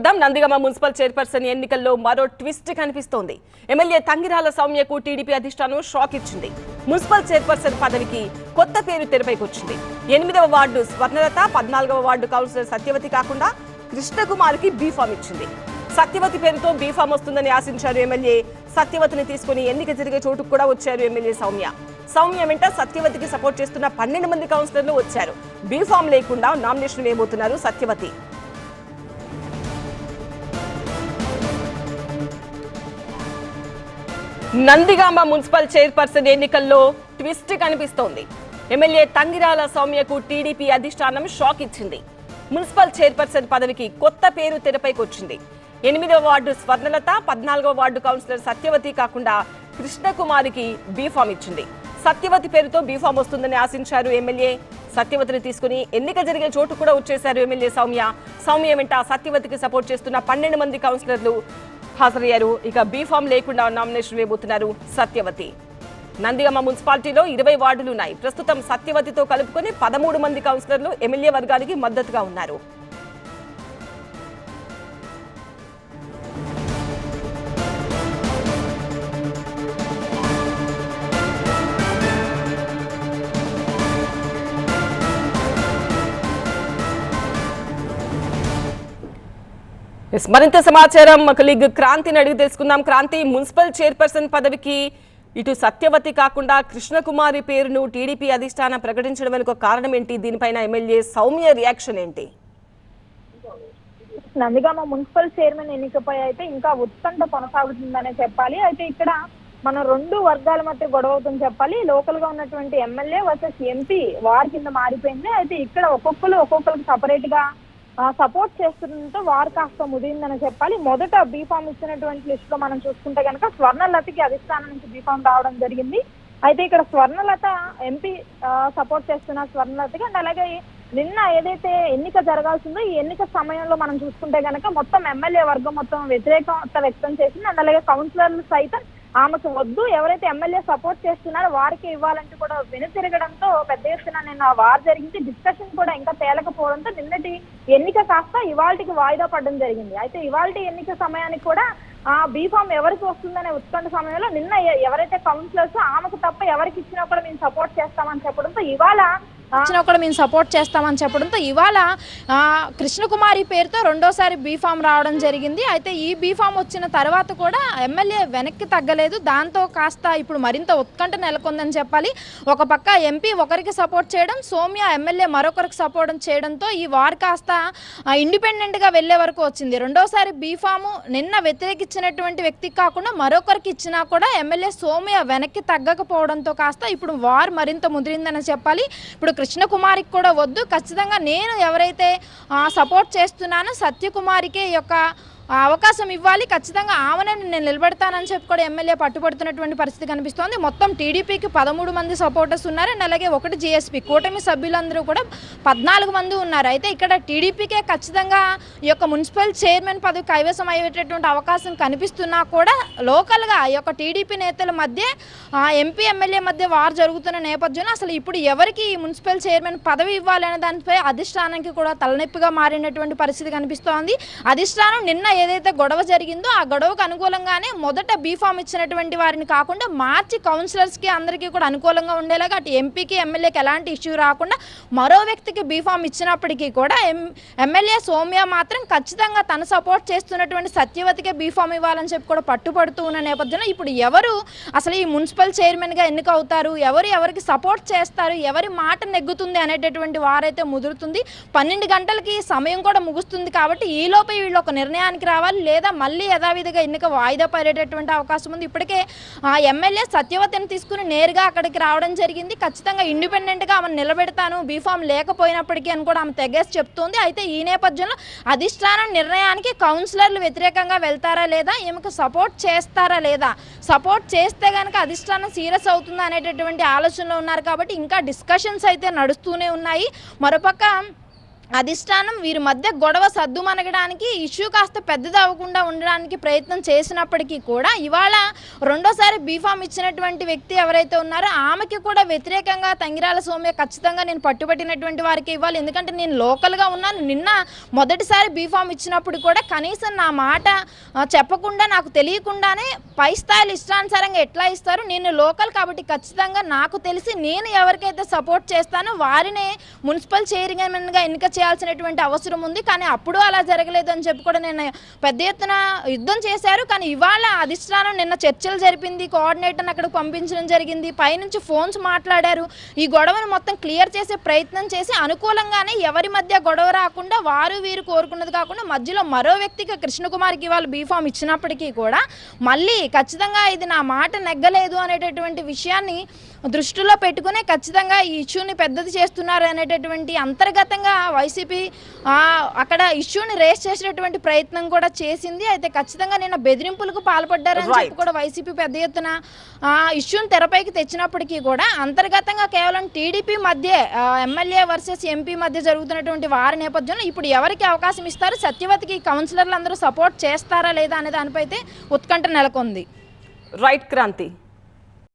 Nandigama municipal chairperson ఎన్నికల్లో మరో twist కనిపిస్తోంది. ఎమ్మెల్యే తంగిరాల సౌమ్యకు టీడీపీ అధిష్టానం షాక్ ఇచ్చింది. మున్సిపల్ చైర్పర్సన్ పదవికి కొత్త పేరు తెరపైకి వచ్చింది. 8వ వార్డు స్వర్ణలత, 14వ వార్డు కౌన్సిలర్ సత్యవతి కాకుండా కృష్ణకుమార్కి బీఫామ్ ఇచ్చింది. సత్యవతి పేరుతో బీఫామ్ వస్తుందని ఆశించారు ఎమ్మెల్యే. సత్యవతిని తీసుకుని ఎన్నిక జరిగే చోటుకు కూడా వచ్చారు ఎమ్మెల్యే సౌమ్య వెంట సత్యవతికి సపోర్ట్ చేస్తున్న 12 మంది కౌన్సిలర్లు వచ్చారు. బీఫామ్ లేకుండా నామినేషన్ వేయబోతున్నారు సత్యవతి. నందిగామ మున్సిపల్ చైర్పర్సన్ ఎన్నికల్లో ట్విస్ట్ కనిపిస్తోంది. ఎమ్మెల్యే తంగిరాల సౌమ్యకు టీడీపీ అధిష్టానం షాక్ ఇచ్చింది. మున్సిపల్ చైర్పర్సన్ పదవికి కొత్త పేరు తెరపైకి వచ్చింది. 8వ వార్డు స్వర్ణలత, 14వ వార్డు కౌన్సిలర్ సత్యవతి కాకుండా కృష్ణకుమారికి బీఫామ్ ఇచ్చింది. సత్యవతి పేరుతో బీఫామ్ వస్తుందని ఆశించారు ఎమ్మెల్యే. సత్యవతిని తీసుకుని ఎన్నిక జరిగే చోటు కూడా వచ్చేశారు ఎమ్మెల్యే సౌమ్య వెంట సత్యవతికి సపోర్ట్ చేస్తున్న 12 మంది కౌన్సిలర్లు హాజరయ్యారు. ఇక బీఫామ్ లేకుండా నామినేషన్ వేయబోతున్నారు సత్యవతి. నందిగామ మున్సిపాలిటీలో 20 వార్డులు ఉన్నాయి. ప్రస్తుతం సత్యవతితో కలుపుకొని 13 మంది కౌన్సిలర్లు ఎమ్మెల్యే వర్గానికి మద్దతుగా ఉన్నారు. మరింత సమాచారం మా కొలీగ్ క్రాంతిని అడిగి తెలుసుకుందాం. క్రాంతి, మున్సిపల్ చైర్పర్సన్ పదవికి ఇటు సత్యవతి కాకుండా కృష్ణకుమారి పేరును టీడీపీ అధిష్టానం ప్రకటించడం వెనుక కారణం ఏంటి? దీనిపైన ఎమ్మెల్యే సౌమ్య రియాక్షన్ ఏంటి? నందిగామ మున్సిపల్ చైర్మన్ ఎన్నికపై అయితే ఇంకా ఉత్కంఠ కొనసాగుతుందనే చెప్పాలి. అయితే ఇక్కడ మనం 2 వర్గాల మధ్య గొడవ అవుతుందని చెప్పాలి. లోకల్ గా ఉన్నటువంటి ఎమ్మెల్యే వర్సెస్ ఎంపీ వారి కింద మారిపోయింది. అయితే ఇక్కడ ఒక్కొక్కరికి సపరేట్ గా సపోర్ట్ చేస్తుండటంతో వారు కాస్త ముదిరిందని చెప్పాలి. మొదట బీఫామ్ ఇచ్చినటువంటి లిస్ట్ లో మనం చూసుకుంటే కనుక స్వర్ణలతకి అధిష్టానం నుంచి బీఫామ్ రావడం జరిగింది. అయితే ఇక్కడ స్వర్ణలత ఎంపీ సపోర్ట్ చేస్తున్న స్వర్ణలతకి అండ్ అలాగే నిన్న ఏదైతే ఎన్నిక జరగాల్సిందో ఈ ఎన్నిక సమయంలో మనం చూసుకుంటే కనుక మొత్తం ఎమ్మెల్యే వర్గం మొత్తం వ్యతిరేకత వ్యక్తం చేసింది. అండ్ అలాగే కౌన్సిలర్లు సైతం ఆమెకు వద్దు, ఎవరైతే ఎమ్మెల్యే సపోర్ట్ చేస్తున్నారో వారికి ఇవ్వాలంటూ కూడా వెనుతిరగడంతో పెద్ద ఎత్తున నిన్న వార్ జరిగింది. డిస్కషన్ కూడా ఇంకా తేలకపోవడంతో నిన్నటి ఎన్నిక కాస్త ఇవాళకి వాయిదా పడడం జరిగింది. అయితే ఇవాళ ఎన్నిక సమయానికి కూడా బీఫామ్ ఎవరికి వస్తుందనే ఉత్కంఠ సమయంలో నిన్న ఎవరైతే కౌన్సిలర్స్ ఆమెకు తప్ప ఎవరికి ఇచ్చినా కూడా మేము సపోర్ట్ చేస్తామని చెప్పడంతో ఇవాళ కృష్ణకుమారి పేరుతో రెండోసారి బీఫామ్ రావడం జరిగింది. అయితే ఈ బీఫామ్ వచ్చిన తర్వాత కూడా ఎమ్మెల్యే వెనక్కి తగ్గలేదు. దాంతో కాస్త ఇప్పుడు మరింత ఉత్కంఠ నెలకొందని చెప్పాలి. ఒక పక్క ఎంపీ ఒకరికి సపోర్ట్ చేయడం, సౌమ్య ఎమ్మెల్యే మరొకరికి సపోర్ట్ చేయడంతో ఈ వార్ కాస్త ఇండిపెండెంట్గా వెళ్లే వరకు వచ్చింది. రెండోసారి బీఫాము నిన్న వ్యతిరేకించినటువంటి వ్యక్తికి కాకుండా మరొకరికి ఇచ్చినా కూడా ఎమ్మెల్యే సౌమ్య వెనక్కి తగ్గకపోవడంతో కాస్త ఇప్పుడు వార్ మరింత ముదిరిందని చెప్పాలి. ఇప్పుడు కృష్ణకుమారికి కూడా వద్దు, ఖచ్చితంగా నేను ఎవరైతే సపోర్ట్ చేస్తున్నానో సత్యకుమారికే యొక్క అవకాశం ఇవ్వాలి, ఖచ్చితంగా ఆమెనే నేను నిలబెడతానని చెప్పి కూడా ఎమ్మెల్యే పట్టుబడుతున్నటువంటి పరిస్థితి కనిపిస్తోంది. మొత్తం టీడీపీకి 13 మంది సపోర్టర్స్ ఉన్నారు అండ్ అలాగే 1 జీఎస్పీ కూటమి సభ్యులందరూ కూడా 14 మంది ఉన్నారు. అయితే ఇక్కడ టీడీపీకే ఖచ్చితంగా ఈ యొక్క మున్సిపల్ చైర్మన్ పదవి కైవసం అయ్యేటటువంటి అవకాశం కనిపిస్తున్నా కూడా లోకల్గా ఈ యొక్క టీడీపీ నేతల మధ్య ఎంపీ ఎమ్మెల్యే మధ్య వార్ జరుగుతున్న నేపథ్యంలో అసలు ఇప్పుడు ఎవరికి ఈ మున్సిపల్ చైర్మన్ పదవి ఇవ్వాలనే దానిపై అధిష్టానానికి కూడా తలనొప్పిగా మారినటువంటి పరిస్థితి కనిపిస్తోంది. అధిష్టానం నిన్న ఏదైతే గొడవ జరిగిందో ఆ గొడవకు అనుకూలంగానే మొదట బీఫామ్ ఇచ్చినటువంటి వారిని కాకుండా మార్చి కౌన్సిలర్స్కి అందరికీ కూడా అనుకూలంగా ఉండేలాగా అటు ఎంపీకి ఎమ్మెల్యేకి ఎలాంటి ఇష్యూ రాకుండా మరో వ్యక్తికి బీఫామ్ ఇచ్చినప్పటికీ కూడా ఎమ్మెల్యే సౌమ్య మాత్రం ఖచ్చితంగా తను సపోర్ట్ చేస్తున్నటువంటి సత్యవతికే బీఫామ్ ఇవ్వాలని చెప్పి కూడా పట్టుపడుతూ ఉన్న నేపథ్యంలో ఇప్పుడు ఎవరు అసలు ఈ మున్సిపల్ చైర్మన్గా ఎన్నిక అవుతారు, ఎవరికి సపోర్ట్ చేస్తారు, ఎవరి మాట నెగ్గుతుంది అనేటటువంటి వారైతే ముదురుతుంది. 12 గంటలకి సమయం కూడా ముగుస్తుంది కాబట్టి ఈలోపే వీళ్ళు ఒక నిర్ణయానికి రావాలి, లేదా మళ్ళీ యథావిధిగా ఎన్నిక వాయిదా పడేటటువంటి అవకాశం ఉంది. ఇప్పటికే ఎమ్మెల్యే సత్యవతిని తీసుకుని నేరుగా అక్కడికి రావడం జరిగింది. ఖచ్చితంగా ఇండిపెండెంట్గా ఆమెను నిలబెడతాను బీఫామ్ లేకపోయినప్పటికీ అని కూడా ఆమె తెగేసి చెప్తోంది. అయితే ఈ నేపథ్యంలో అధిష్టానం నిర్ణయానికి కౌన్సిలర్లు వ్యతిరేకంగా వెళ్తారా లేదా, ఈమెకు సపోర్ట్ చేస్తారా లేదా, సపోర్ట్ చేస్తే కనుక అధిష్టానం సీరియస్ అవుతుందా అనేటటువంటి ఆలోచనలో ఉన్నారు. కాబట్టి ఇంకా డిస్కషన్స్ అయితే నడుస్తూనే ఉన్నాయి. మరోపక్క అధిష్టానం వీరి మధ్య గొడవ సద్దుమణగడానికి ఇష్యూ కాస్త పెద్దది అవ్వకుండా ఉండడానికి ప్రయత్నం చేసినప్పటికీ కూడా ఇవాళ రెండోసారి బీఫామ్ ఇచ్చినటువంటి వ్యక్తి ఎవరైతే ఉన్నారో ఆమెకి కూడా వ్యతిరేకంగా తంగిరాల సౌమ్య ఖచ్చితంగా నేను పట్టుబట్టినటువంటి వారికి ఇవ్వాలి. ఎందుకంటే నేను లోకల్గా ఉన్నాను. నిన్న మొదటిసారి బీఫామ్ ఇచ్చినప్పుడు కూడా కనీసం నా మాట చెప్పకుండా నాకు తెలియకుండానే పై స్థాయిలో ఇష్టానుసారంగా ఎట్లా ఇస్తారు, నేను లోకల్ కాబట్టి ఖచ్చితంగా నాకు తెలిసి నేను ఎవరికైతే సపోర్ట్ చేస్తానో వారినే మున్సిపల్ చైర్మన్గా ఎన్నిక చేయాల్సినటువంటి అవసరం ఉంది. కానీ అప్పుడు అలా జరగలేదు అని చెప్పి కూడా నేను పెద్ద ఎత్తున యుద్ధం చేశారు. కానీ ఇవాళ అధిష్టానం నిన్న చర్చలు జరిపింది, కోఆర్డినేటర్ని అక్కడికి పంపించడం జరిగింది, పైనుంచి ఫోన్స్ మాట్లాడారు. ఈ గొడవను మొత్తం క్లియర్ చేసే ప్రయత్నం చేసి అనుకూలంగానే ఎవరి మధ్య గొడవ రాకుండా వారు వీరు కోరుకున్నది కాకుండా మధ్యలో మరో వ్యక్తికి కృష్ణకుమార్కి ఇవాళ బీఫామ్ ఇచ్చినప్పటికీ కూడా మళ్ళీ ఖచ్చితంగా ఇది నా మాట నెగ్గలేదు అనేటటువంటి విషయాన్ని దృష్టిలో పెట్టుకునే ఖచ్చితంగా ఈ ఇష్యూని పెద్దది చేస్తున్నారు అనేటటువంటి అంతర్గతంగా వైసీపీ అక్కడ ఇష్యూని రేస్ చేసేటటువంటి ప్రయత్నం కూడా చేసింది. అయితే ఖచ్చితంగా నిన్న బెదిరింపులకు పాల్పడ్డారని చెప్పి కూడా వైసీపీ పెద్ద ఎత్తున ఇష్యూని తెరపైకి తెచ్చినప్పటికీ కూడా అంతర్గతంగా కేవలం టీడీపీ మధ్య ఎమ్మెల్యే వర్సెస్ ఎంపీ మధ్య జరుగుతున్నటువంటి వారి నేపథ్యంలో ఇప్పుడు ఎవరికి అవకాశం ఇస్తారు, సత్యవతికి కౌన్సిలర్లు అందరూ సపోర్ట్ చేస్తారా లేదా అనే దానిపై అయితే ఉత్కంఠ నెలకొంది. రైట్ క్రాంతి.